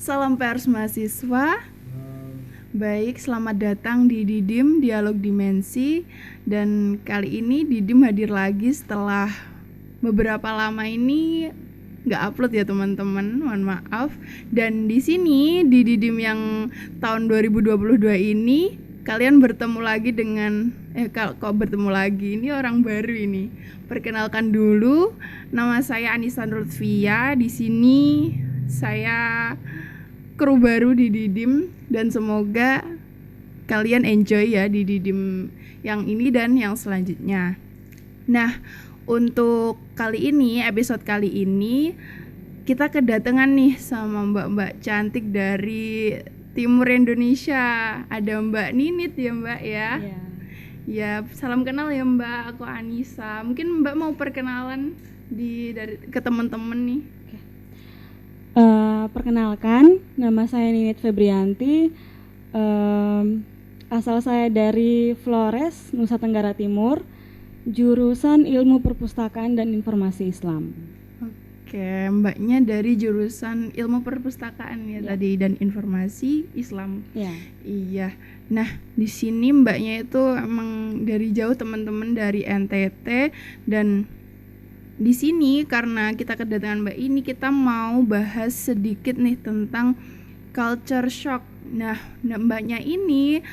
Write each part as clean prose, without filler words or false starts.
Salam pers mahasiswa. Baik, selamat datang di Didim Dialog Dimensi. Dan kali ini Didim hadir lagi setelah beberapa lama ini nggak upload ya teman-teman, mohon maaf. Dan di sini di Didim yang tahun 2022 ini kalian bertemu lagi dengan kok bertemu lagi, ini orang baru ini. Perkenalkan dulu, nama saya Anissa Lutfia. Di sini saya kru baru di Didim dan semoga kalian enjoy ya di Didim yang ini dan yang selanjutnya. Nah, untuk kali ini, episode kali ini kita kedatangan nih sama mbak-mbak cantik dari timur Indonesia. Ada Mbak Ninit ya Mbak ya. Ya, salam kenal ya Mbak, aku Anissa. Mungkin Mbak mau perkenalan ke teman-teman nih. Perkenalkan, nama saya Ninit Febrianti. Asal saya dari Flores, Nusa Tenggara Timur, jurusan Ilmu Perpustakaan dan Informasi Islam. Oke, Mbaknya dari jurusan Ilmu Perpustakaan ya tadi dan Informasi Islam. Iya. Nah, di sini Mbaknya itu emang dari jauh teman-teman dari NTT, dan di sini karena kita kedatangan Mbak ini, kita mau bahas sedikit nih tentang culture shock. Nah, Mbaknya ini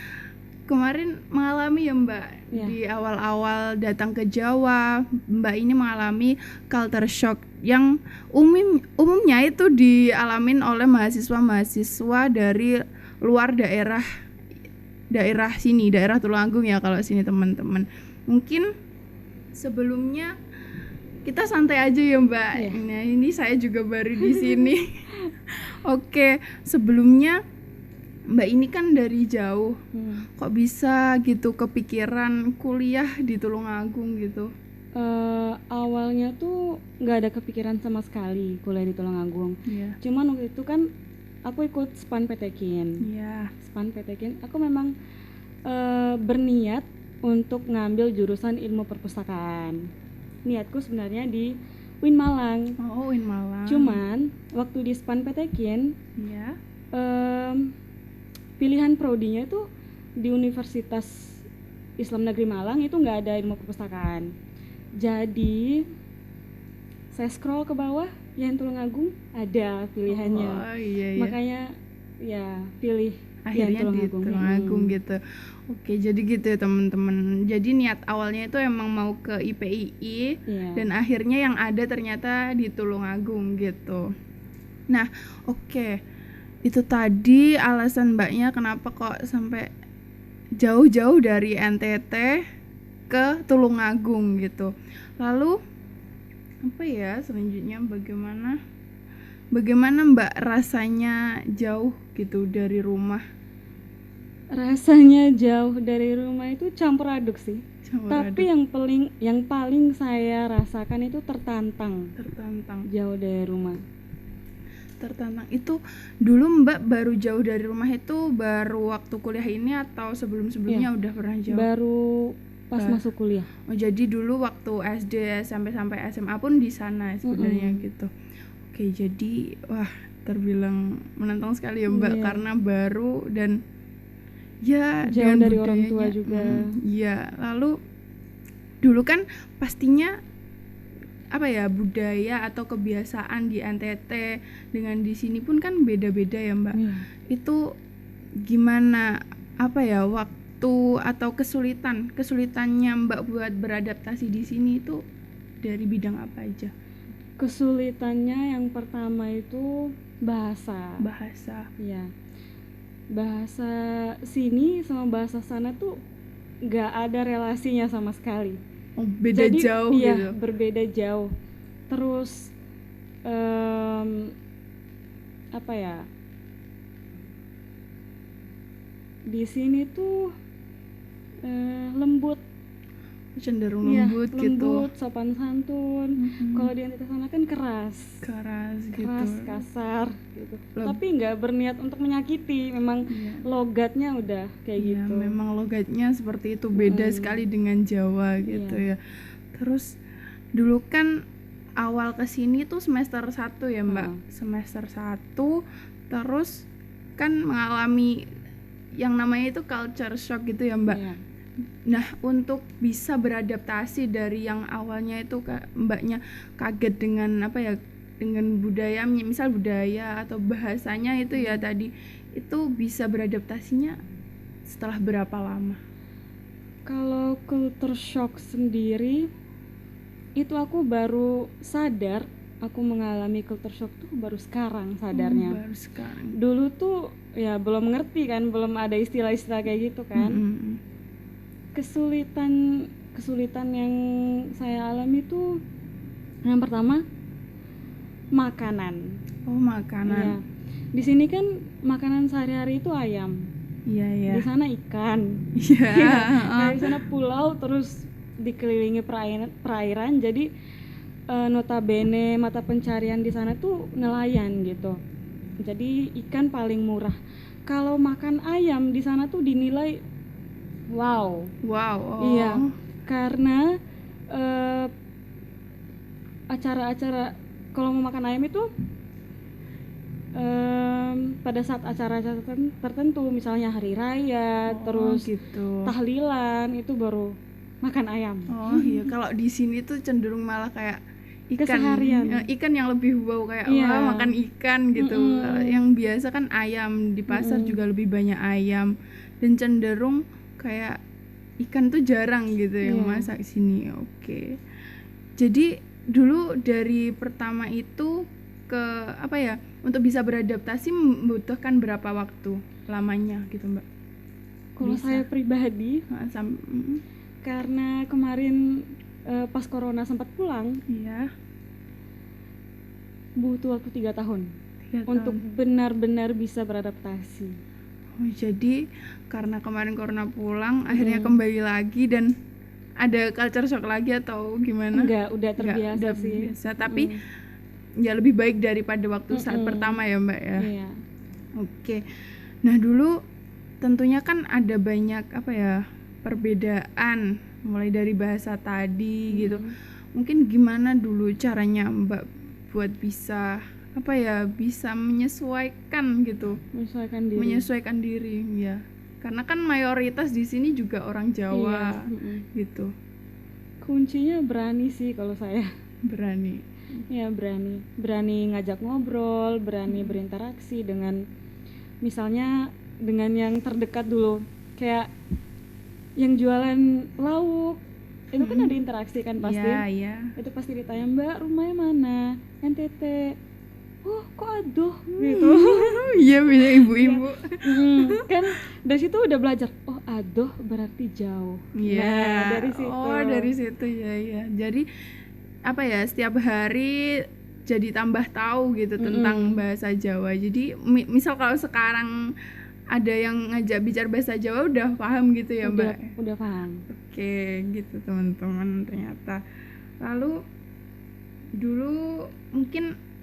kemarin mengalami ya Mbak, di awal-awal datang ke Jawa, Mbak ini mengalami culture shock yang umumnya itu dialamin oleh mahasiswa-mahasiswa dari luar daerah sini, daerah Tulungagung ya kalau sini teman-teman. Mungkin sebelumnya kita santai aja ya Mbak. Nah, ini saya juga baru di sini. Oke, sebelumnya Mbak ini kan dari jauh. Kok bisa gitu kepikiran kuliah di Tulungagung gitu? Awalnya tuh nggak ada kepikiran sama sekali kuliah di Tulungagung. Cuman waktu itu kan aku ikut SPAN PTKIN. SPAN PTKIN, aku memang berniat untuk ngambil jurusan ilmu perpustakaan. Niatku sebenarnya di UIN Malang. UIN Malang. Cuman waktu di SPAN PTKIN, pilihan prodinya itu di Universitas Islam Negeri Malang itu nggak ada ilmu perpustakaan. Jadi saya scroll ke bawah, yang Tulungagung ada pilihannya. Makanya ya pilih akhirnya di Tulungagung gitu. Oke, jadi gitu ya teman-teman. Jadi niat awalnya itu emang mau ke IPII, dan akhirnya yang ada ternyata di Tulungagung gitu. Nah, oke. Itu tadi alasan Mbaknya kenapa kok sampai jauh-jauh dari NTT ke Tulungagung gitu. Lalu apa ya selanjutnya, bagaimana Mbak rasanya jauh gitu dari rumah? Rasanya jauh dari rumah itu campur aduk sih. Tapi yang paling saya rasakan itu tertantang jauh dari rumah. Tertantang itu dulu Mbak baru jauh dari rumah itu baru waktu kuliah ini atau sebelumnya udah pernah jauh? Baru pas masuk kuliah. Oh, jadi dulu waktu SD sampai SMA pun di sana sebenarnya gitu. Oke, jadi wah terbilang menantang sekali ya Mbak, karena baru dan ya jauh dari orang tua juga. Lalu dulu kan pastinya apa ya, budaya atau kebiasaan di NTT dengan di sini pun kan beda-beda ya Mbak. Itu gimana apa ya waktu atau kesulitannya Mbak buat beradaptasi di sini itu dari bidang apa aja? Kesulitannya yang pertama itu bahasa. Ya. Bahasa sini sama bahasa sana tuh nggak ada relasinya sama sekali. Beda jauh gitu. Berbeda jauh. Terus apa ya? Di sini tuh lembut, cenderung lembut gitu. Sopan santun. Kalau di NTT sana kan keras gitu. Kasar gitu. Tapi nggak berniat untuk menyakiti, memang logatnya udah kayak gitu. Memang logatnya seperti itu, beda sekali dengan Jawa gitu ya. Terus dulu kan awal kesini tuh semester 1 ya Mbak. Semester 1 terus kan mengalami yang namanya itu culture shock gitu ya Mbak. Nah, untuk bisa beradaptasi dari yang awalnya itu Mbaknya kaget dengan apa ya, dengan budaya, misal budaya atau bahasanya itu ya tadi, itu bisa beradaptasinya setelah berapa lama? Kalau culture shock sendiri itu aku baru sadar aku mengalami culture shock tuh baru sekarang sadarnya. Baru sekarang. Dulu tuh ya belum ngerti kan, belum ada istilah-istilah kayak gitu kan. Kesulitan yang saya alami tuh yang pertama makanan. Oh, makanan. Ya. Di sini kan makanan sehari-hari itu ayam. Iya. Di sana ikan. Iya. Di sana pulau, terus dikelilingi perairan. Jadi notabene mata pencarian di sana tuh nelayan gitu. Jadi ikan paling murah. Kalau makan ayam di sana tuh dinilai wow. Iya, karena acara-acara kalau mau makan ayam itu pada saat acara-acara tertentu, misalnya hari raya, terus gitu. Tahlilan, itu baru makan ayam. Oh iya, kalau di sini tuh cenderung malah kayak ikan yang lebih wow, kayak wah makan ikan gitu. Yang biasa kan ayam, di pasar juga lebih banyak ayam, dan cenderung kayak ikan tuh jarang gitu yang masak sini. Oke. Jadi dulu dari pertama itu ke apa ya, untuk bisa beradaptasi membutuhkan berapa waktu lamanya gitu Mbak? Kalau saya pribadi karena kemarin pas corona sempat pulang, butuh waktu 3 tahun untuk benar-benar bisa beradaptasi. Oh, jadi karena kemarin corona pulang, akhirnya kembali lagi dan ada culture shock lagi atau gimana? Enggak, udah terbiasa sih. Tapi ya lebih baik daripada waktu saat pertama ya Mbak ya. Iya. Oke. Nah, dulu tentunya kan ada banyak apa ya, perbedaan mulai dari bahasa tadi gitu. Mungkin gimana dulu caranya Mbak buat bisa apa ya, bisa menyesuaikan gitu, menyesuaikan diri ya, karena kan mayoritas di sini juga orang Jawa. Gitu. Kuncinya berani sih kalau saya. Berani ngajak ngobrol, berani berinteraksi dengan, misalnya dengan yang terdekat dulu, kayak yang jualan lauk itu kan ada interaksi kan pasti. Itu pasti ditanya, Mbak rumahnya mana, NTT. Oh kok aduh gitu. Iya, beda ibu-ibu. Kan dari situ udah belajar, oh aduh berarti jauh. Dari situ. Dari situ ya. Jadi apa ya, setiap hari jadi tambah tahu gitu tentang bahasa Jawa. Jadi misal kalau sekarang ada yang ngajak bicara bahasa Jawa udah paham gitu ya Mbak? Udah paham. Oke, gitu teman-teman ternyata. Lalu dulu mungkin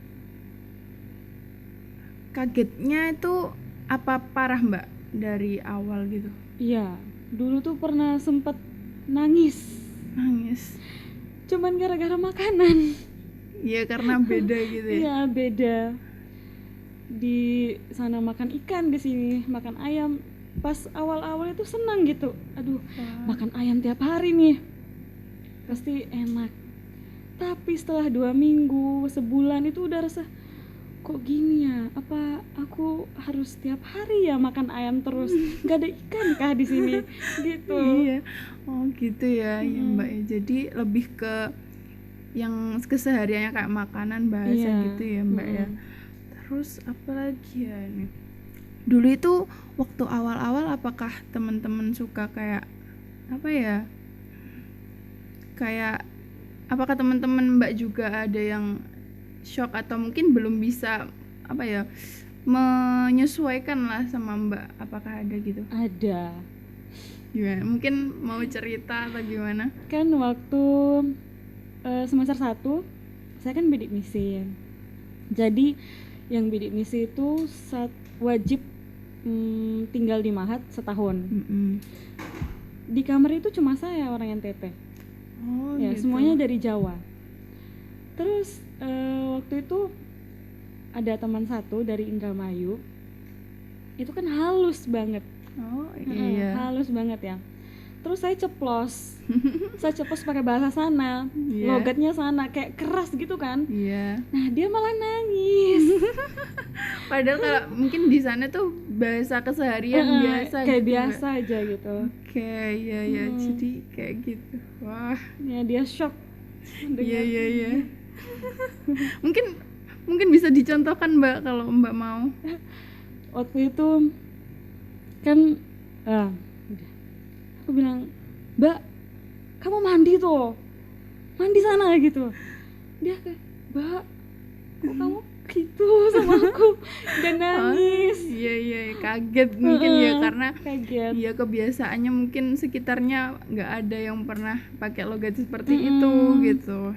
kagetnya itu apa parah Mbak dari awal gitu? Iya, dulu tuh pernah sempet nangis. Cuman gara-gara makanan. Iya, karena beda gitu ya. Iya, beda. Di sana makan ikan, di sini makan ayam. Pas awal-awal itu senang gitu. Aduh, makan ayam tiap hari nih. Pasti enak. Tapi setelah 2 minggu, sebulan itu udah rasa, kok gini ya? Apa aku harus tiap hari ya makan ayam terus? Gak ada ikan kah di sini? Gitu. Iya. Oh gitu ya, ya Mbak ya. Jadi lebih ke yang kesehariannya kayak makanan, bahasa gitu ya Mbak ya. Terus apa lagi ya nih? Dulu itu waktu awal-awal apakah teman-teman suka kayak apa ya? Kayak apakah teman-teman Mbak juga ada yang shock atau mungkin belum bisa apa ya, menyesuaikan lah sama Mbak? Apakah ada gitu? Ada. Gimana? Mungkin mau cerita atau gimana? Kan waktu semester 1 saya kan bidik misi. Jadi yang bidik misi itu wajib tinggal di Mahat setahun. Di kamar itu cuma saya orang NTT. Oh, ya gitu. Semuanya dari Jawa. Terus waktu itu ada teman satu dari Indramayu, itu kan halus banget. Oh iya. Halus banget ya. Terus saya ceplos pakai bahasa sana, logatnya sana, kayak keras gitu kan. Nah dia malah nangis. Padahal kalau mungkin di sana tuh bahasa keseharian biasa kayak gitu, biasa aja gitu. Oke, iya jadi kayak gitu. Wah ya dia shock. Iya. mungkin bisa dicontohkan Mbak kalau Mbak mau. Waktu itu kan aku bilang, Mbak kamu mandi sana gitu. Dia kayak, Mbak kok kamu gitu sama aku, dan nangis. Iya kaget mungkin ya, karena kaget. Ya kebiasaannya mungkin sekitarnya nggak ada yang pernah pakai logat seperti itu gitu.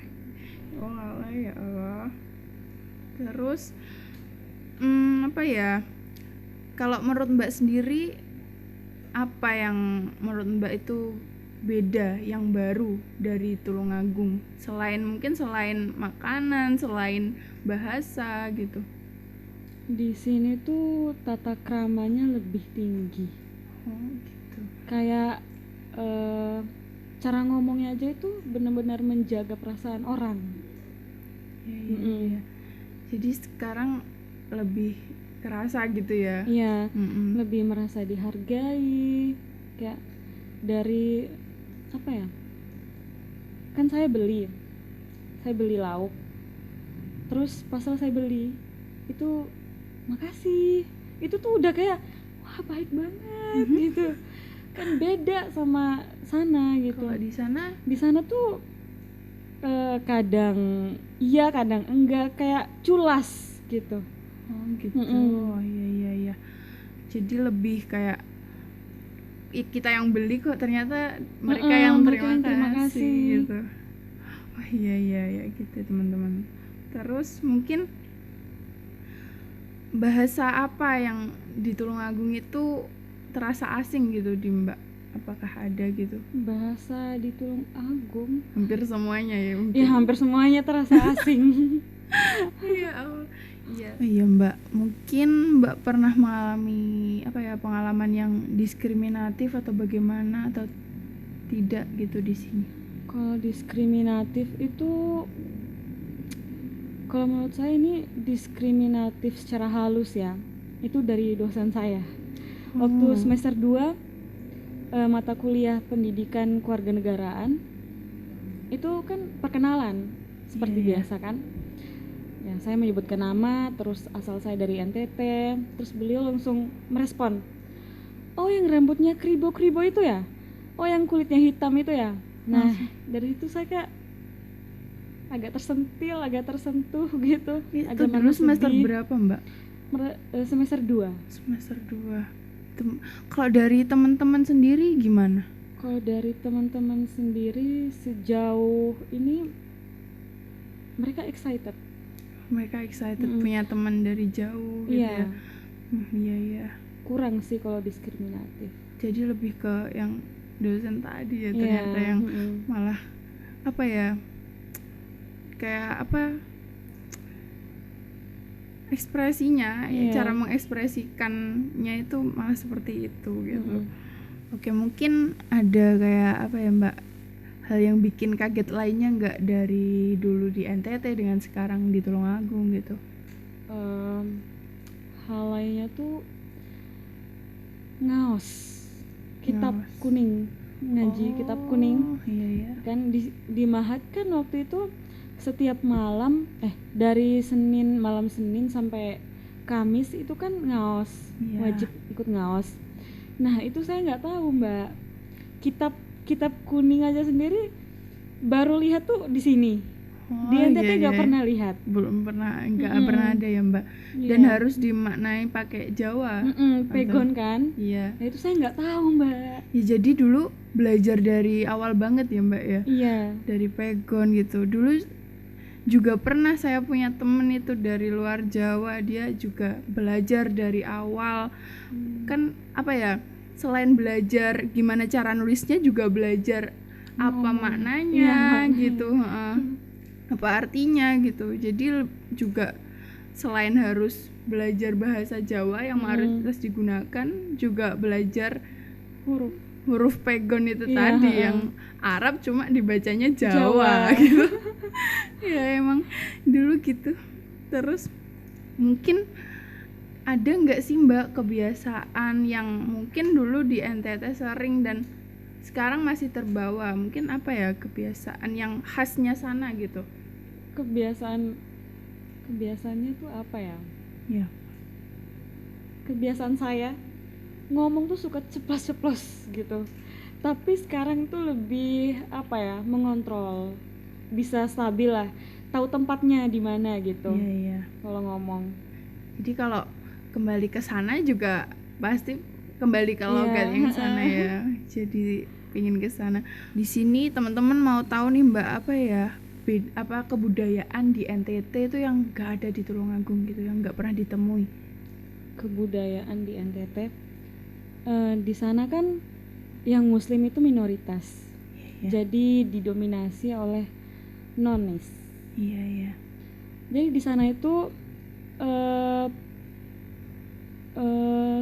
Oh alah, ya Allah. Terus apa ya, kalau menurut Mbak sendiri apa yang menurut Mbak itu beda, yang baru dari Tulungagung, selain makanan, selain bahasa gitu? Di sini tuh tata kramanya lebih tinggi. Gitu. Kayak cara ngomongnya aja itu benar-benar menjaga perasaan orang. Iya. Jadi sekarang lebih kerasa gitu ya? Iya, lebih merasa dihargai. Kayak dari apa ya? Kan saya beli lauk. Terus pasal saya beli itu makasih. Itu tuh udah kayak wah baik banget gitu. Kan beda sama sana gitu. Kalau di sana tuh kadang iya kadang enggak, kayak culas gitu. Oh gitu. Oh iya. Jadi lebih kayak kita yang beli kok, ternyata mereka yang terima kasih gitu. Oh iya gitu teman-teman. Terus mungkin bahasa apa yang di Tulungagung itu terasa asing gitu di Mbak? Apakah ada gitu? Bahasa di Tulungagung hampir semuanya ya mungkin. Ya hampir semuanya terasa asing. Iya Mbak, mungkin Mbak pernah mengalami pengalaman yang diskriminatif atau bagaimana, atau tidak gitu di sini? Kalau diskriminatif itu, kalau menurut saya ini diskriminatif secara halus ya, itu dari dosen saya. Waktu semester 2 mata kuliah pendidikan kewarganegaraan itu kan perkenalan seperti biasa kan. Ya, saya menyebutkan nama, terus asal saya dari NTT, terus beliau langsung merespon, oh yang rambutnya kribo-kribo itu ya, oh yang kulitnya hitam itu ya. Nah dari itu saya kayak agak tersentuh gitu. Itu dulu semester berapa Mbak? Semester 2. Kalau dari teman-teman sendiri gimana? Kalau dari teman-teman sendiri sejauh ini mereka excited punya teman dari jauh gitu ya. Iya. Kurang sih kalau diskriminatif. Jadi lebih ke yang dosen tadi ya, ternyata yang malah kayak ekspresinya, cara mengekspresikannya itu malah seperti itu gitu. Oke, mungkin ada kayak Mbak, hal yang bikin kaget lainnya nggak dari dulu di NTT dengan sekarang di Tulungagung gitu? Hal lainnya tuh ngaos kitab kuning, ngaji kitab kuning. Iya. Kan di Mahat kan waktu itu setiap malam dari malam Senin sampai Kamis itu kan ngaos, wajib ikut ngaos. Nah itu saya nggak tahu Mbak, kitab kuning aja sendiri baru lihat tuh di sini. Di NTT nggak pernah lihat. Belum pernah, nggak pernah ada ya Mbak. Dan harus dimaknai pakai Jawa. Pegon kan? Iya. Nah itu saya nggak tahu Mbak. Ya jadi dulu belajar dari awal banget ya Mbak ya. Iya. Dari pegon gitu. Dulu juga pernah saya punya temen itu dari luar Jawa, dia juga belajar dari awal. Kan selain belajar gimana cara nulisnya, juga belajar apa maknanya gitu, apa artinya gitu. Jadi juga selain harus belajar bahasa Jawa yang harus digunakan, juga belajar huruf pegon itu tadi yang Arab cuma dibacanya Jawa. Gitu. Ya emang dulu gitu. Terus mungkin ada nggak sih Mbak kebiasaan yang mungkin dulu di NTT sering dan sekarang masih terbawa? Mungkin apa ya kebiasaan yang khasnya sana gitu? Kebiasaannya tuh apa ya? Ya. Kebiasaan saya ngomong tuh suka ceplos-ceplos gitu. Tapi sekarang tuh lebih apa ya? Mengontrol. Bisa stabil lah. Tahu tempatnya di mana gitu. Iya. Kalau ngomong. Jadi kalau kembali ke sana juga pasti kembali ke logat yang sana ya. Jadi pingin ke sana. Di sini teman-teman mau tahu nih Mbak apa kebudayaan di NTT itu yang nggak ada di Tulungagung gitu, yang nggak pernah ditemui. Kebudayaan di NTT di sana kan yang Muslim itu minoritas. Jadi didominasi oleh nonis. Iya. Jadi di sana itu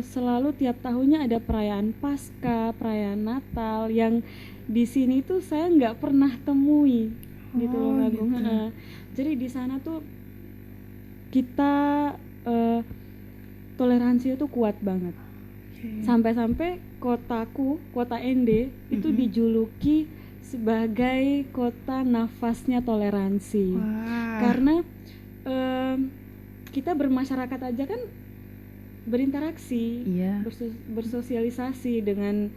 selalu tiap tahunnya ada perayaan Paskah, perayaan Natal yang di sini tuh saya nggak pernah temui di Tulungagung. Gitu. Jadi di sana tuh kita toleransi itu kuat banget. Sampai-sampai kota ND itu dijuluki sebagai kota nafasnya toleransi. Karena kita bermasyarakat aja kan berinteraksi, bersosialisasi dengan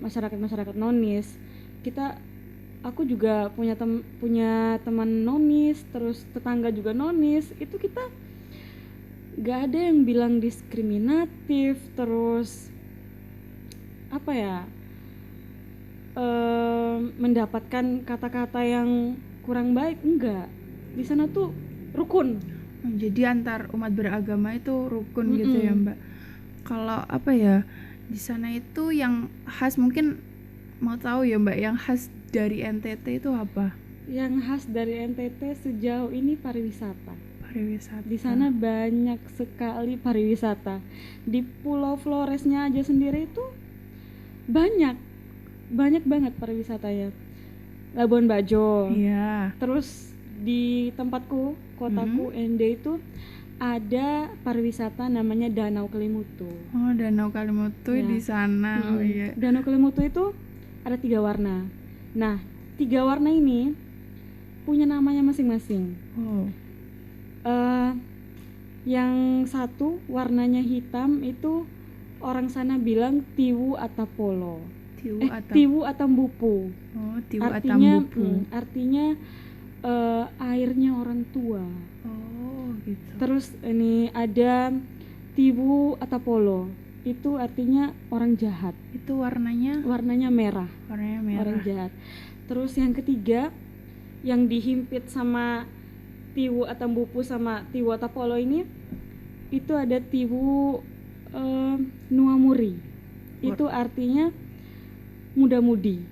masyarakat nonis. Aku juga punya teman nonis, terus tetangga juga nonis. Itu kita gak ada yang bilang diskriminatif, terus apa ya, mendapatkan kata-kata yang kurang baik, enggak. Di sana tuh rukun. Jadi antar umat beragama itu rukun gitu ya Mbak. Kalau apa ya, di sana itu yang khas, mungkin mau tahu ya Mbak, yang khas dari NTT itu apa? Yang khas dari NTT sejauh ini pariwisata. Di sana Iya. banyak sekali pariwisata. Di Pulau Floresnya aja sendiri itu banyak banget pariwisatanya. Labuan Bajo. Iya. Terus di kotaku ND itu ada pariwisata namanya Danau Kelimutu. Oh, Danau Kelimutu di sana. Oh iya. Danau Kelimutu itu ada 3 warna. Nah, 3 warna ini punya namanya masing-masing. Yang satu warnanya hitam itu orang sana bilang Tiwu Atapolo. Tiwu Atambupu. Oh, Tiwu Atambupu. Artinya airnya orang tua. Oh, gitu. Terus ini ada Tiwu Atapolo. Itu artinya orang jahat. Itu warnanya merah. Warnanya merah. Orang jahat. Terus yang ketiga yang dihimpit sama Tiwu Atambupu sama Tiwu Atapolo ini, itu ada Tiwu Nuamuri. Itu artinya muda-mudi.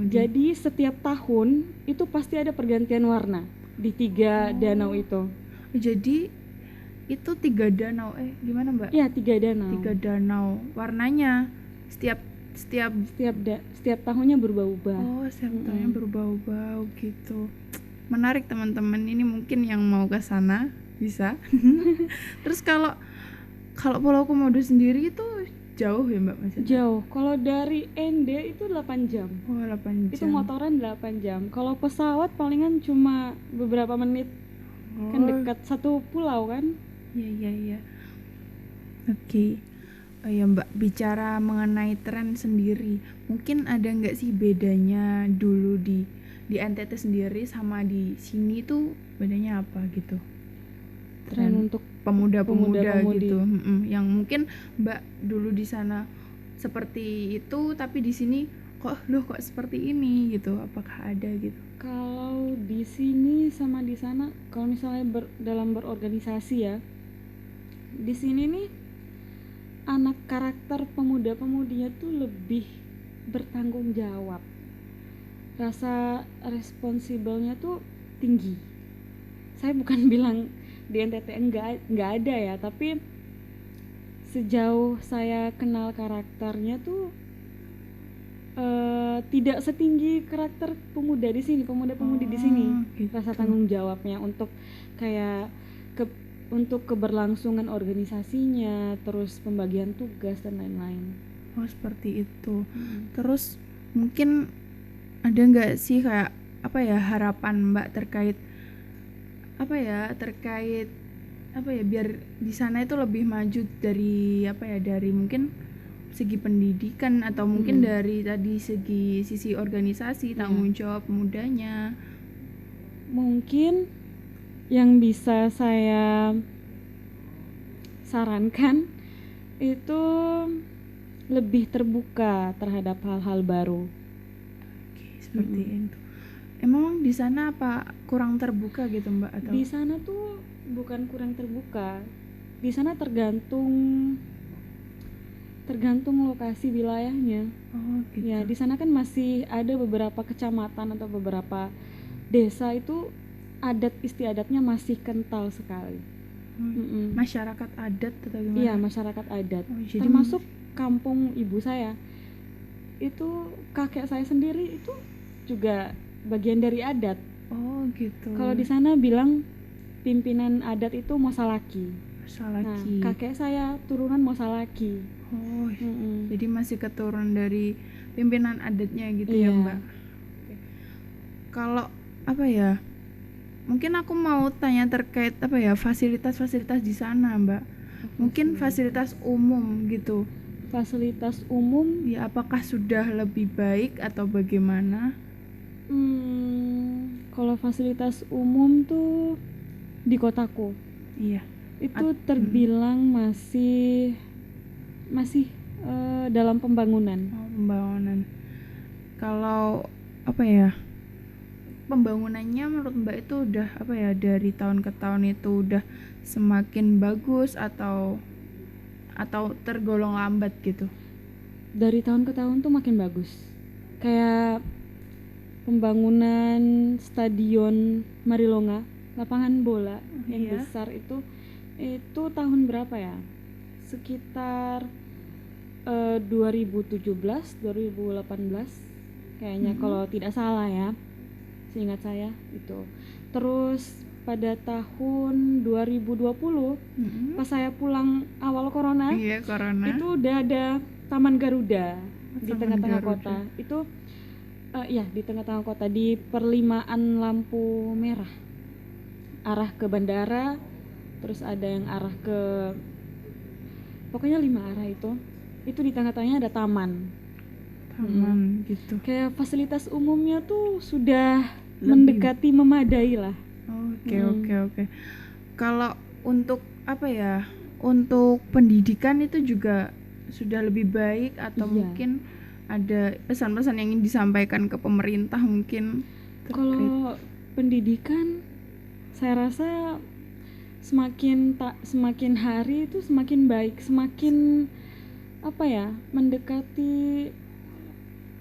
Jadi setiap tahun itu pasti ada pergantian warna di 3 danau itu. Jadi itu 3 danau, gimana Mbak? Iya, 3 danau. 3 danau. Warnanya setiap tahunnya berubah-ubah. Oh, setiap tahunnya berubah-ubah gitu. Menarik teman-teman, ini mungkin yang mau ke sana bisa. Terus kalau Pulau Komodo sendiri itu jauh ya Mbak maksudnya? Jauh. Kalau dari ND itu 8 jam. Oh, 8 jam. Itu motoran 8 jam. Kalau pesawat palingan cuma beberapa menit. Kan dekat satu pulau kan? Iya. Oke. Ya Mbak, bicara mengenai tren sendiri, mungkin ada nggak sih bedanya dulu di NTT sendiri sama di sini tuh bedanya apa gitu? Tren untuk pemuda-pemuda gitu, yang mungkin Mbak dulu di sana seperti itu, tapi di sini kok seperti ini gitu, apakah ada gitu? Kalau di sini sama di sana, kalau misalnya dalam berorganisasi ya, di sini nih anak karakter pemuda-pemudinya tuh lebih bertanggung jawab, rasa responsibelnya tuh tinggi. Saya bukan bilang di NTT enggak ada ya, tapi sejauh saya kenal karakternya tuh tidak setinggi karakter pemuda di sini, pemuda-pemudi di sini. Gitu. Rasa tanggung jawabnya untuk kayak untuk keberlangsungan organisasinya, terus pembagian tugas dan lain-lain. Oh, seperti itu. Terus mungkin ada nggak sih kayak apa ya harapan Mbak terkait biar di sana itu lebih maju dari dari mungkin segi pendidikan atau mungkin dari tadi sisi organisasi, tanggung jawab mudanya. Mungkin yang bisa saya sarankan itu lebih terbuka terhadap hal-hal baru. Oke, seperti itu. Emang di sana apa kurang terbuka gitu Mbak atau? Di sana tuh bukan kurang terbuka. Di sana tergantung lokasi wilayahnya. Oh, gitu. Ya, di sana kan masih ada beberapa kecamatan atau beberapa desa itu adat istiadatnya masih kental sekali. Masyarakat adat atau gimana? Iya, masyarakat adat. Termasuk kampung ibu saya. Itu kakek saya sendiri itu juga bagian dari adat. Oh, gitu. Kalau di sana bilang pimpinan adat itu Mosalaki. Nah, kakek saya turunan Mosalaki. Oh, jadi masih keturunan dari pimpinan adatnya gitu ya, Mbak. Kalau mungkin aku mau tanya terkait fasilitas-fasilitas di sana, Mbak. Mungkin fasilitas umum gitu. Fasilitas umum ya apakah sudah lebih baik atau bagaimana? Kalau fasilitas umum tuh di kotaku, iya, itu terbilang masih dalam pembangunan. Pembangunan. Kalau pembangunannya menurut Mbak itu udah dari tahun ke tahun itu udah semakin bagus atau tergolong lambat gitu? Dari tahun ke tahun tuh makin bagus. Kayak pembangunan stadion Marilonga, lapangan bola yang besar itu tahun berapa ya? Sekitar 2017, 2018 kayaknya kalau tidak salah ya. Seingat saya itu. Terus pada tahun 2020 pas saya pulang awal corona, itu udah ada Taman Garuda di tengah-tengah kota. Itu di tengah-tengah kota di perlimaan lampu merah arah ke bandara, terus ada yang arah ke pokoknya 5 arah itu di tengah-tengahnya ada taman gitu. Kayak fasilitas umumnya tuh sudah mendekati memadai lah. Oke. Kalau untuk untuk pendidikan itu juga sudah lebih baik atau mungkin ada pesan-pesan yang ingin disampaikan ke pemerintah mungkin? Kalau pendidikan saya rasa semakin hari itu semakin baik, semakin mendekati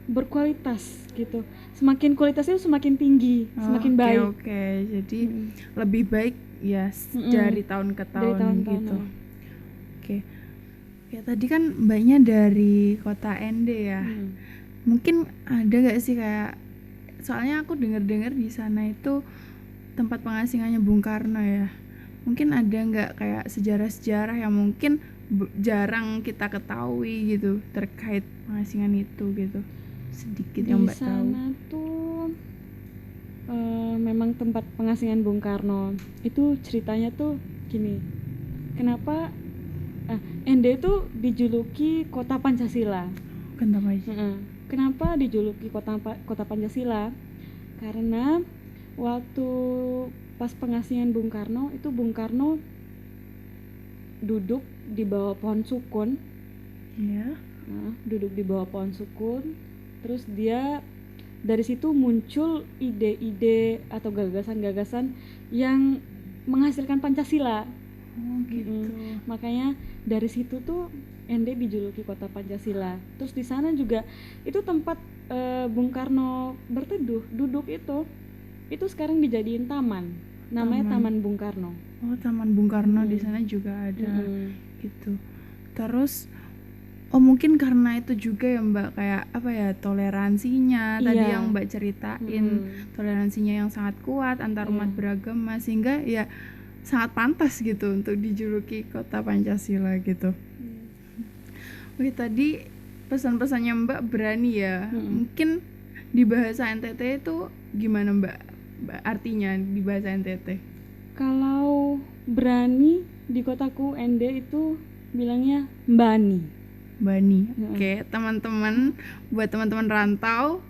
berkualitas gitu. Semakin kualitasnya semakin tinggi, semakin baik. Oke. Jadi lebih baik ya dari tahun ke tahun gitu. Oke. Ya tadi kan Mbaknya dari kota Ende ya. Mungkin ada nggak sih kayak, soalnya aku dengar di sana itu tempat pengasingannya Bung Karno ya. Mungkin ada nggak kayak sejarah-sejarah yang mungkin jarang kita ketahui gitu terkait pengasingan itu gitu, sedikit yang Mbak tahu. Di sana tuh memang tempat pengasingan Bung Karno. Itu ceritanya tuh gini. Kenapa Ende itu dijuluki kota Pancasila? Kenapa dijuluki kota Pancasila? Karena waktu pas pengasingan Bung Karno itu Bung Karno duduk di bawah pohon sukun. Duduk di bawah pohon sukun. Terus dia dari situ muncul ide-ide atau gagasan-gagasan yang menghasilkan Pancasila. Gitu. Makanya dari situ tuh Ende dijuluki kota Pancasila. Terus di sana juga itu tempat Bung Karno berteduh, duduk itu sekarang dijadiin taman. Namanya Taman Bung Karno. Oh, Taman Bung Karno di sana juga ada gitu. Terus mungkin karena itu juga ya Mbak, kayak apa ya, toleransinya tadi yang Mbak ceritain, toleransinya yang sangat kuat antar umat beragama, sehingga ya sangat pantas gitu untuk dijuluki kota Pancasila gitu. Oke, tadi pesan-pesannya Mbak berani ya. Mungkin di bahasa NTT itu gimana Mbak artinya di bahasa NTT? Kalau berani di kotaku ND itu bilangnya Mbani. Oke, teman-teman, buat teman-teman rantau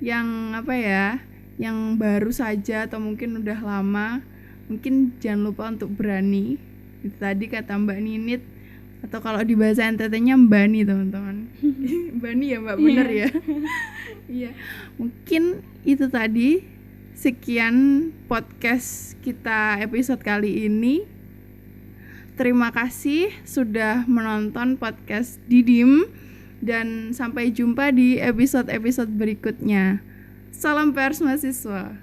yang apa ya, yang baru saja atau mungkin udah lama, mungkin jangan lupa untuk berani. Itu tadi kata Mbak Ninit, atau kalau di bahasa NTT-nya Mbani teman-teman. Mbani ya Mbak, bener ya. Iya, mungkin itu tadi. Sekian podcast kita episode kali ini. Terima kasih sudah menonton podcast Didim, dan sampai jumpa di episode-episode berikutnya. Salam pers mahasiswa.